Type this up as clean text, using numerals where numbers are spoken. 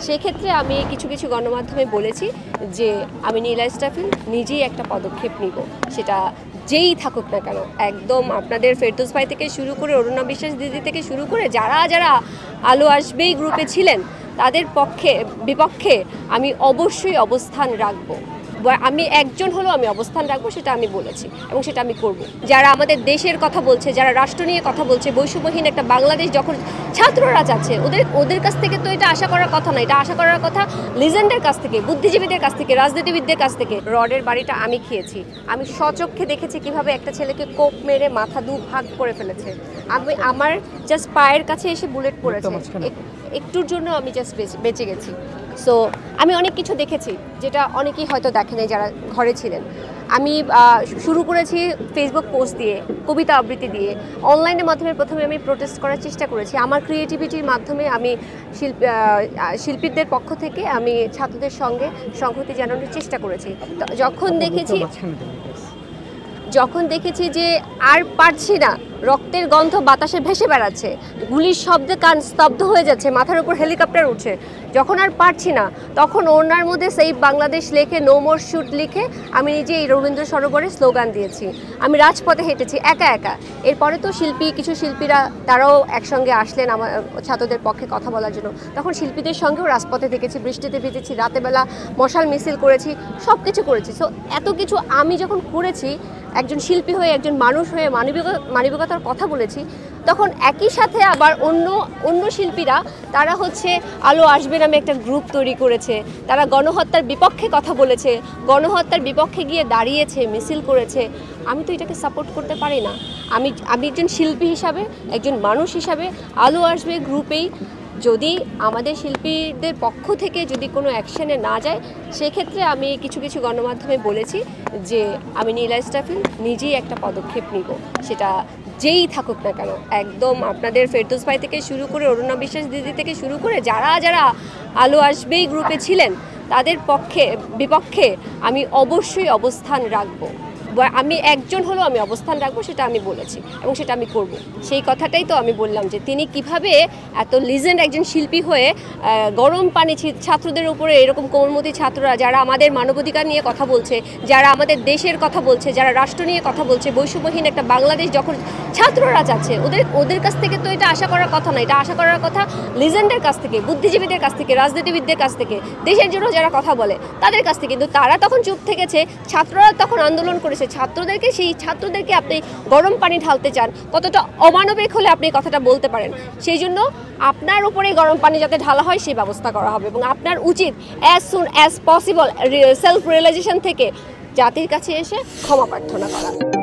সেক্ষেত্রে আমি কিছু কিছু গণমাধ্যমে বলেছি যে আমি নীলা ইসরাফিল নিজেই একটা পদক্ষেপ নিব, সেটা যেই থাকুক না কেন। একদম আপনাদের ফেরদৌস ভাই থেকে শুরু করে অরুণা বিশ্বাস দিদি থেকে শুরু করে যারা যারা আলো আসবেই গ্রুপে ছিলেন তাদের বিপক্ষে আমি অবশ্যই অবস্থান রাখবো। আমি একজন হলেও আমি অবস্থান রাখবো, সেটা আমি বলেছি এবং সেটা আমি করব। যারা আমাদের দেশের কথা বলছে, যারা রাষ্ট্র নিয়ে কথা বলছে, বৈষম্যহীন একটা বাংলাদেশ যখন ছাত্ররা চাচ্ছে, ওদের কাছ থেকে তো এটা আশা করার কথা না। এটা আশা করার কথা লিজেন্ডের কাছ থেকে, বুদ্ধিজীবীদের কাছ থেকে, রাজনীতিবিদদের কাছ থেকে। রডের বাড়িটা আমি খেয়েছি, আমি স্বচক্ষে দেখেছি কিভাবে একটা ছেলেকে কোপ মেরে মাথা দুভাগ করে ফেলেছে। আমার জাস্ট পায়ের কাছে এসে বুলেট পড়েছে, একটুর জন্য আমি জাস্ট বেঁচে গেছি। সো আমি অনেক কিছু দেখেছি যেটা অনেকেই হয়তো দেখে নাই যারা ঘরে ছিলেন। আমি শুরু করেছি ফেসবুক পোস্ট দিয়ে, কবিতা আবৃত্তি দিয়ে, অনলাইনের মাধ্যমে প্রথমে আমি প্রোটেস্ট করার চেষ্টা করেছি। আমার ক্রিয়েটিভিটির মাধ্যমে আমি শিল্পীদের পক্ষ থেকে আমি ছাত্রদের সঙ্গে সংহতি জানানোর চেষ্টা করেছি। যখন দেখেছি যে আর পারছি না, রক্তের গন্ধ বাতাসে ভেসে বেড়াচ্ছে, গুলির শব্দে কান স্তব্ধ হয়ে যাচ্ছে, মাথার উপর হেলিকপ্টার উঠছে, যখন আর পারছি না, তখন ওনার মধ্যে সেভ বাংলাদেশ লিখে নো মোর শুট লিখে আমি নিজে এই রবীন্দ্র সরোবরে স্লোগান দিয়েছি। আমি রাজপথে হেঁটেছি একা একা। এরপরে তো কিছু শিল্পীরা তারাও একসঙ্গে আসলেন আমার ছাত্রদের পক্ষে কথা বলার জন্য। তখন শিল্পীদের সঙ্গেও রাজপথে দেখেছি, বৃষ্টিতে ভিজেছি, রাতেবেলা মশাল মিছিল করেছি, সব কিছু করেছি। সো এত কিছু আমি যখন করেছি, একজন শিল্পী হয়ে, একজন মানুষ হয়ে মানবিকতার কথা বলেছি, তখন একই সাথে আবার অন্য শিল্পীরা তারা হচ্ছে আলো আসবে নামে একটা গ্রুপ তৈরি করেছে, তারা গণহত্যার বিপক্ষে কথা বলেছে, গণহত্যার বিপক্ষে গিয়ে দাঁড়িয়েছে, মিছিল করেছে। আমি তো এটাকে সাপোর্ট করতে পারি না। আমি একজন শিল্পী হিসাবে, একজন মানুষ হিসাবে আলো আসবে গ্রুপেই যদি আমাদের শিল্পীদের পক্ষ থেকে যদি কোনো অ্যাকশনে না যায়, সেক্ষেত্রে আমি কিছু কিছু গণমাধ্যমে বলেছি যে আমি নীলা ইসরাফিল নিজেই একটা পদক্ষেপ নিব, সেটা যেই থাকুক না কেন। একদম আপনাদের ফেরদৌস ভাই থেকে শুরু করে অরুণা বিশ্বাস দিদি থেকে শুরু করে যারা যারা আলো আসবেই গ্রুপে ছিলেন তাদের বিপক্ষে আমি অবশ্যই অবস্থান রাখবো। আমি একজন হলেও আমি অবস্থান রাখবো, সেটা আমি বলেছি এবং সেটা আমি করব। সেই কথাটাই তো আমি বললাম যে তিনি কিভাবে এত লিজেন্ড একজন শিল্পী হয়ে গরম পানি ছাত্রদের উপরে, এরকম কোমলমতি ছাত্ররা যারা আমাদের মানবাধিকার নিয়ে কথা বলছে, যারা আমাদের দেশের কথা বলছে, যারা রাষ্ট্র নিয়ে কথা বলছে, বৈষম্যহীন একটা বাংলাদেশ যখন ছাত্ররা চাচ্ছে, ওদের কাছ থেকে তো এটা আশা করার কথা না। এটা আশা করার কথা লিজেন্ডের কাছ থেকে, বুদ্ধিজীবীদের কাছ থেকে, রাজনীতিবিদদের কাছ থেকে, দেশের জন্য যারা কথা বলে তাদের কাছ থেকে। কিন্তু তারা তখন চুপ থেকেছে, ছাত্ররা তখন আন্দোলন করেছে। সেই ছাত্রদেরকে আপনি গরম পানি ঢালতে চান, কতটা অমানবিক হলে আপনি কথাটা বলতে পারেন। সেই জন্য আপনার উপরে গরম পানি যাতে ঢালা হয় সেই ব্যবস্থা করা হবে এবং আপনার উচিত as soon as possible self realisation থেকে জাতির কাছে এসে ক্ষমা প্রার্থনা করা।